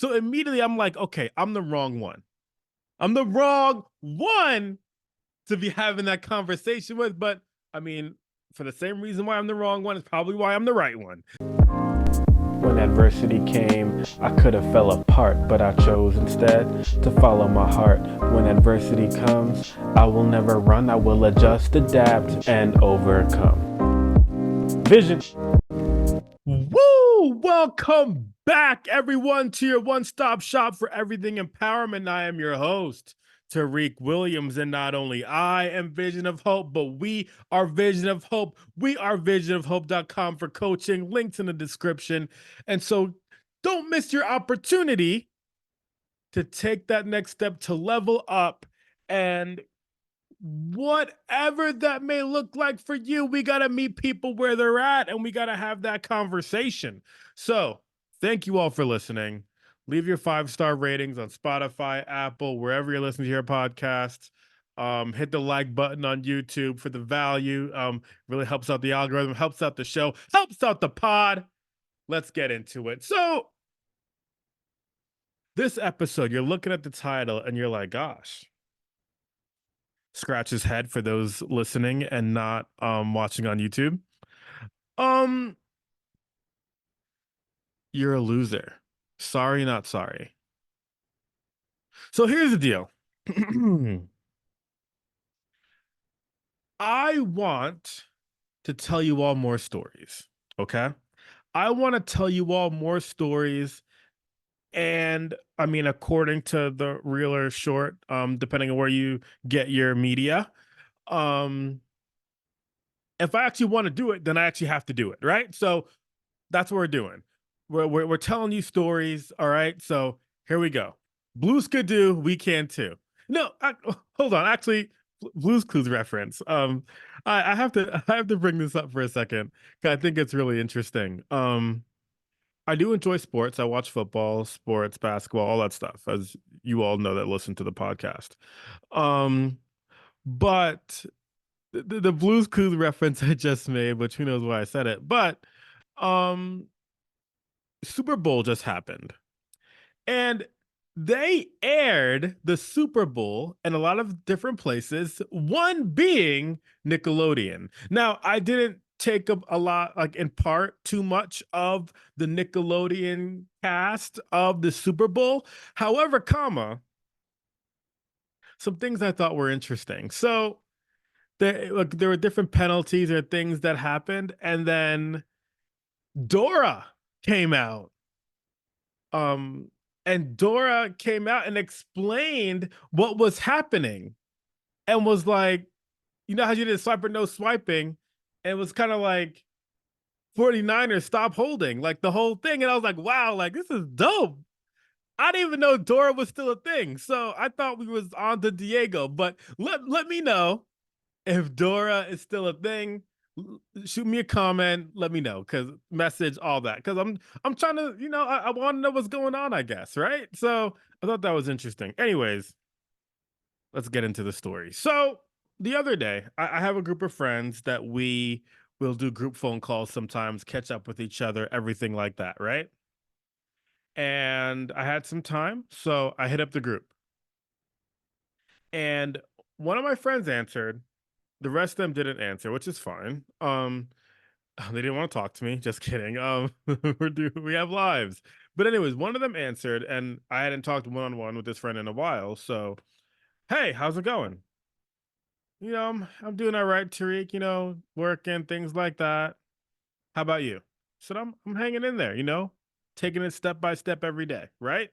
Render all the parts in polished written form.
So immediately I'm like, okay, I'm the wrong one. I'm the wrong one to be having that conversation with. But I mean, for the same reason why I'm the wrong one, is probably why I'm the right one. When adversity came, I could have fell apart, but I chose instead to follow my heart. When adversity comes, I will never run, I will adjust, adapt, and overcome. Vision. Woo! Welcome back, everyone, to your one-stop shop for everything empowerment. I am your host, Tariq Williams, and not only I am Vision of Hope, but we are Vision of Hope. We are visionofhope.com for coaching. Links in the description. And so don't miss your opportunity to take that next step to level up, and whatever that may look like for you, we got to meet people where they're at and we got to have that conversation. So, thank you all for listening. Leave your 5-star ratings on Spotify, Apple, wherever you're listening to your podcasts. Hit the like button on YouTube for the value. Really helps out the algorithm, helps out the show, helps out the pod. Let's get into it. So, this episode, you're looking at the title and you're like, gosh, scratch his head for those listening and not watching on YouTube. Um, you're a loser. Sorry, not sorry. So here's the deal. I want to tell you all more stories. Okay. I want to tell you all more stories. And I mean, according to the real or short, depending on where you get your media, um, if I actually want to do it, then I actually have to do it. Right. So that's what we're doing. We're telling you stories. All right. So here we go. Blues could do, we can too. No, hold on. Actually, Blues Clues reference. I have to bring this up for a second because I think it's really interesting. I do enjoy sports. I watch football, sports, basketball, all that stuff, as you all know that listen to the podcast. Um, but the Blues Clues reference I just made, which who knows why I said it, but um Super Bowl just happened, and they aired the Super Bowl in a lot of different places, one being Nickelodeon. Now, I didn't take up a lot, like in part, too much of the Nickelodeon cast of the Super Bowl. However, some things I thought were interesting. So there were different penalties or things that happened, and then Dora came out. Um, and Dora came out and explained what was happening and was like, you know how you did swiper no swiping? And it was kind of like 49ers stop holding, like the whole thing. And I was like, wow, like this is dope. I didn't even know Dora was still a thing. So I thought we was on to Diego, but let me know if Dora is still a thing. Shoot me a comment, let me know, because message all that, because I'm trying to, I want to know what's going on, I guess, right? So I thought that was interesting. Anyways, let's get into the story. So the other day, I have a group of friends that we will do group phone calls sometimes, catch up with each other, everything like that, right? And I had some time, so I hit up the group, and one of my friends answered. The rest of them didn't answer, which is fine. They didn't want to talk to me. Just kidding. We have lives. But anyways, one of them answered, and I hadn't talked one on one with this friend in a while. So, hey, how's it going? I'm doing all right, Tariq. Working things like that. How about you? So I'm hanging in there. Taking it step by step every day. Right.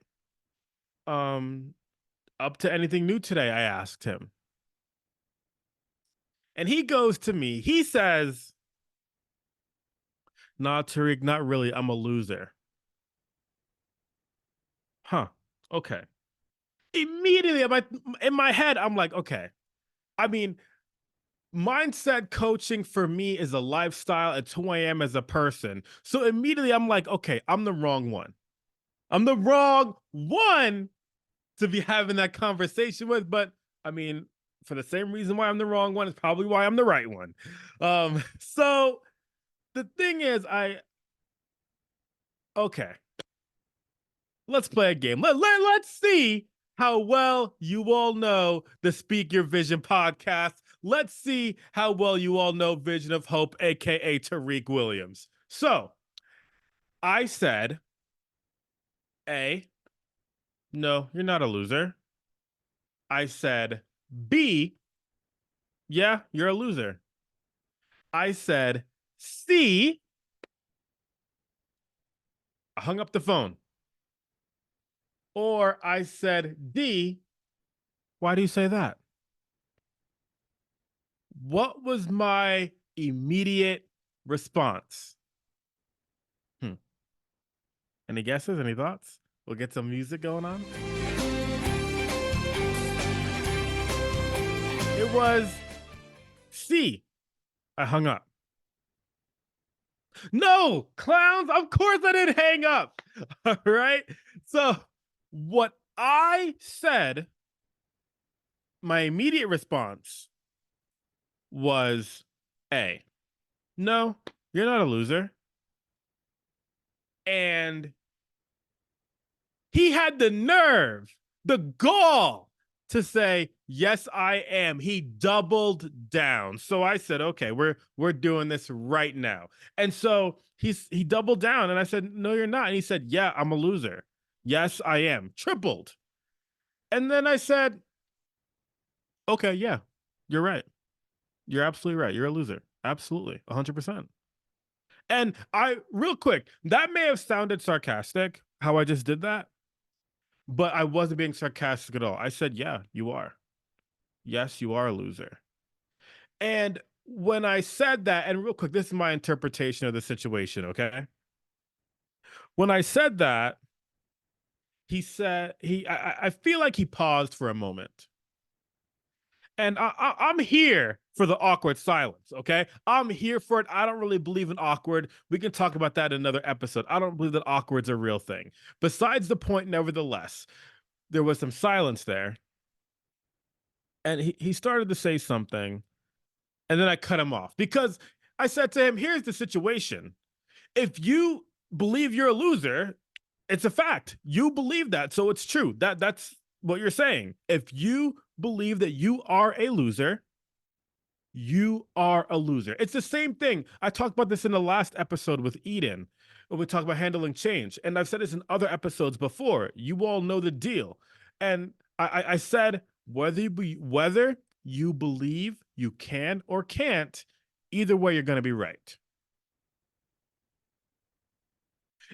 Um, up to anything new today? I asked him, and he goes to me. He says, "Nah, Tariq, not really. I'm a loser." Huh. Okay. Immediately in my head, I'm like, okay. I mean, mindset coaching for me is a lifestyle. It's who I am as a person. So immediately I'm like, okay, I'm the wrong one. I'm the wrong one to be having that conversation with. But I mean, for the same reason why I'm the wrong one is probably why I'm the right one. So the thing is, okay, let's play a game. Let's see how well you all know the Speak Your Vision podcast. Let's see how well you all know Vision of Hope, aka Tariq Williams. So I said, A, no, you're not a loser. I said, B, yeah, you're a loser. I said, C, I hung up the phone. Or I said, D, why do you say that? What was my immediate response? Hmm. Any guesses? Any thoughts? We'll get some music going on. It was C. I hung up. No, clowns. Of course I didn't hang up. All right. So, what I said, my immediate response was A. No, you're not a loser. And he had the nerve, the gall to say, "Yes, I am." He doubled down. So I said, "Okay, we're doing this right now." And so he doubled down, and I said, "No, you're not." And he said, "Yeah, I'm a loser. Yes, I am." Tripled. And then I said, "Okay, yeah, you're right. You're absolutely right. You're a loser. Absolutely, 100%." And real quick, that may have sounded sarcastic how I just did that, but I wasn't being sarcastic at all. I said, "Yeah, you are. Yes, you are a loser." And when I said that, and real quick, this is my interpretation of the situation, okay? When I said that, he said I feel like he paused for a moment. And I'm here for the awkward silence, okay? I'm here for it. I don't really believe in awkward. We can talk about that in another episode. I don't believe that awkward's a real thing. Besides the point, nevertheless, there was some silence there. And he started to say something. And then I cut him off because I said to him, here's the situation. If you believe you're a loser, it's a fact. You believe that. So it's true. That's what you're saying. If you believe that you are a loser, you are a loser. It's the same thing. I talked about this in the last episode with Eden when we talked about handling change. And I've said this in other episodes before. You all know the deal. And I said whether you believe you can or can't, either way, you're going to be right.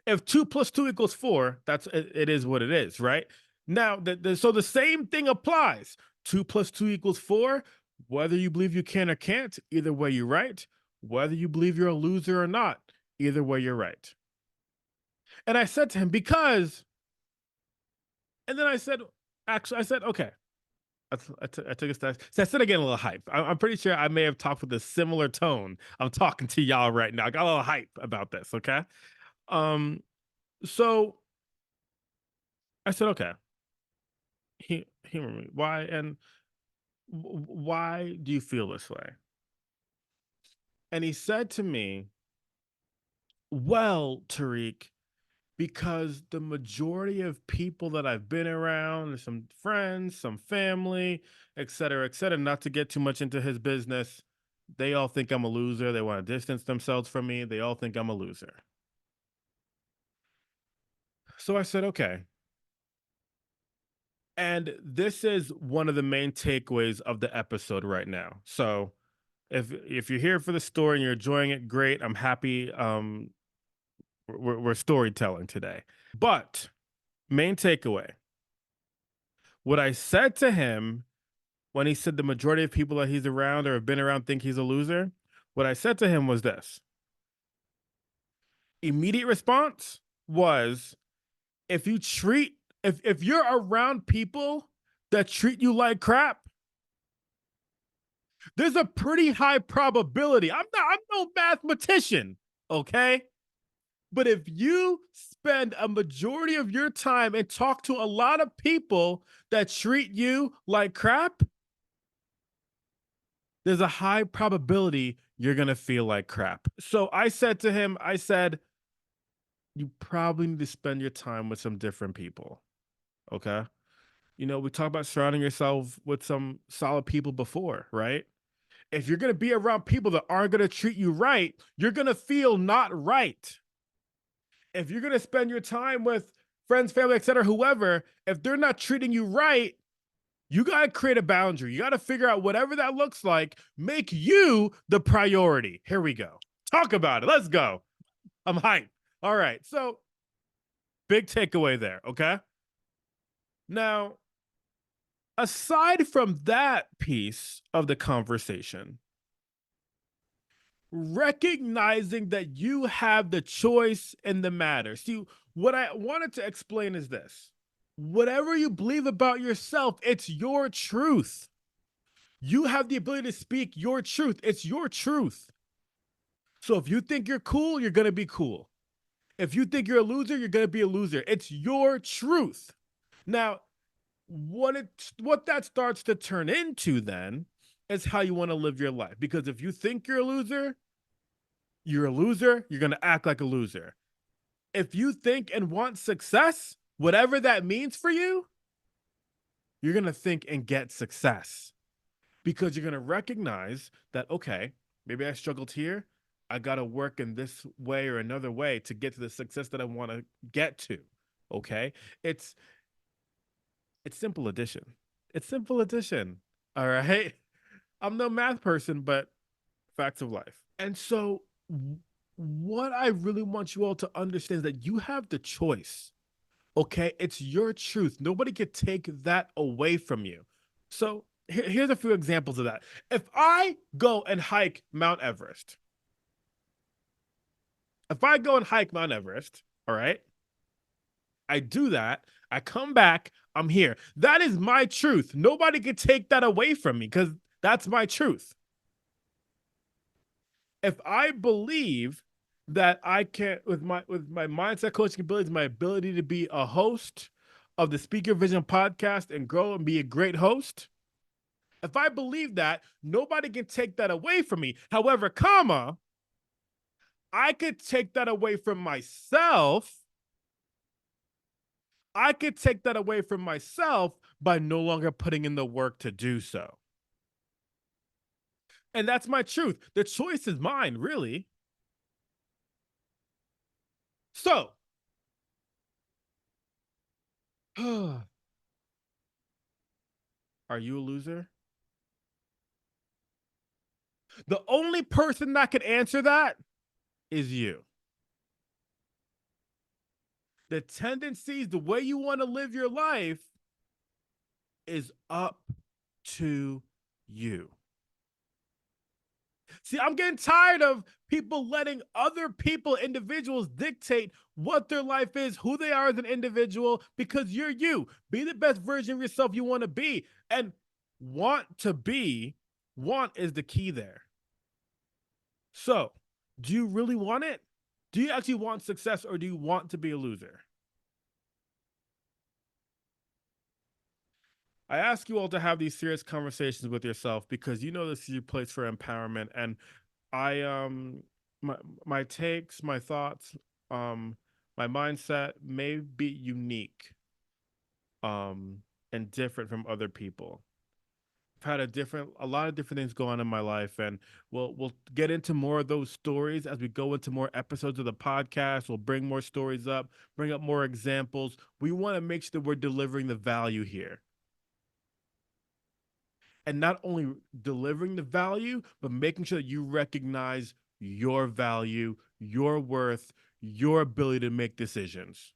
If 2 plus 2 equals 4, it is what it is, right? Now, so the same thing applies. 2 plus 2 equals 4. Whether you believe you can or can't, either way, you're right. Whether you believe you're a loser or not, either way, you're right. And I said to him, and then I said, actually, I said, okay. I took a step. So I said I get a little hype. I'm pretty sure I may have talked with a similar tone. I'm talking to y'all right now. I got a little hype about this. Okay. Um. So I said, okay. Humor me. Why and why do you feel this way? And he said to me, well, Tariq, because the majority of people that I've been around, some friends, some family, et cetera, not to get too much into his business, they all think I'm a loser. They want to distance themselves from me. They all think I'm a loser. So I said, okay. And this is one of the main takeaways of the episode right now. So if you're here for the story and you're enjoying it, great. I'm happy. We're storytelling today. But main takeaway, what I said to him when he said the majority of people that he's around or have been around think he's a loser, what I said to him was this. Immediate response was, if you treat if you're around people that treat you like crap, there's a pretty high probability. I'm no mathematician, okay? But if you spend a majority of your time and talk to a lot of people that treat you like crap, there's a high probability you're going to feel like crap. So I said to him, I said, you probably need to spend your time with some different people. Okay. We talked about surrounding yourself with some solid people before, right? If you're going to be around people that aren't going to treat you right, you're going to feel not right. If you're going to spend your time with friends, family, etc., whoever, if they're not treating you right, you got to create a boundary. You got to figure out whatever that looks like, make you the priority. Here we go. Talk about it. Let's go. I'm hyped. All right. So, big takeaway there. Okay. Now, aside from that piece of the conversation, recognizing that you have the choice in the matter. See, what I wanted to explain is this: whatever you believe about yourself, it's your truth. You have the ability to speak your truth. It's your truth. So if you think you're cool, you're going to be cool. If you think you're a loser, you're going to be a loser. It's your truth. Now, what that starts to turn into then is how you want to live your life. Because if you think you're a loser, you're going to act like a loser. If you think and want success, whatever that means for you, you're going to think and get success because you're going to recognize that, okay, maybe I struggled here. I got to work in this way or another way to get to the success that I want to get to. Okay. It's, it's simple addition. It's simple addition. All right. I'm no math person, but facts of life. And so, what I really want you all to understand is that you have the choice. Okay. It's your truth. Nobody could take that away from you. So, here's a few examples of that. If I go and hike Mount Everest, all right, I do that. I come back. I'm here. That is my truth. Nobody can take that away from me because that's my truth. If I believe that I can with my mindset coaching abilities, my ability to be a host of the Speaker Vision podcast and grow and be a great host, if I believe that, nobody can take that away from me. However, I could take that away from myself. I could take that away from myself by no longer putting in the work to do so. And that's my truth. The choice is mine, really. So, are you a loser? The only person that could answer that is you. The tendencies, the way you want to live your life is up to you. See, I'm getting tired of people letting other people, individuals, dictate what their life is, who they are as an individual, because you're you. Be the best version of yourself you want to be. And want to be, want is the key there. So, do you really want it? Do you actually want success or do you want to be a loser? I ask you all to have these serious conversations with yourself because you know this is your place for empowerment. And I my takes, my thoughts, um, my mindset may be unique and different from other people. I've had a lot of different things go on in my life, and we'll get into more of those stories as we go into more episodes of the podcast. We'll bring more stories up, bring up more examples. We want to make sure that we're delivering the value here. And not only delivering the value, but making sure that you recognize your value, your worth, your ability to make decisions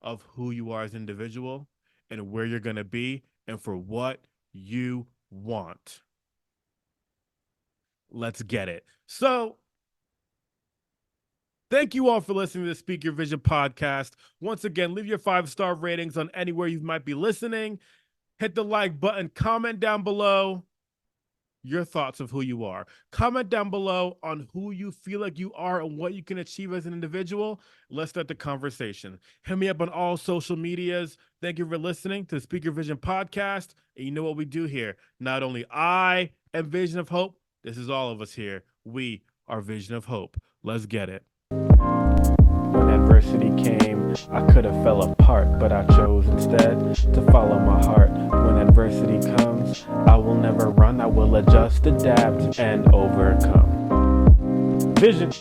of who you are as an individual and where you're going to be and for what you want. Let's get it. So, thank you all for listening to the Speak Your Vision podcast. Once again, leave your 5-star ratings on anywhere you might be listening. Hit the like button, comment down below your thoughts of who you are. Comment down below on who you feel like you are and what you can achieve as an individual. Let's start the conversation. Hit me up on all social medias. Thank you for listening to the Speak Your Vision podcast. And you know what we do here. Not only I am Vision of Hope, this is all of us here. We are Vision of Hope. Let's get it. When adversity adversity came, I could have fell apart, but I chose instead to follow my heart. When adversity comes, I will never run, I will adjust, adapt, and overcome. Vision.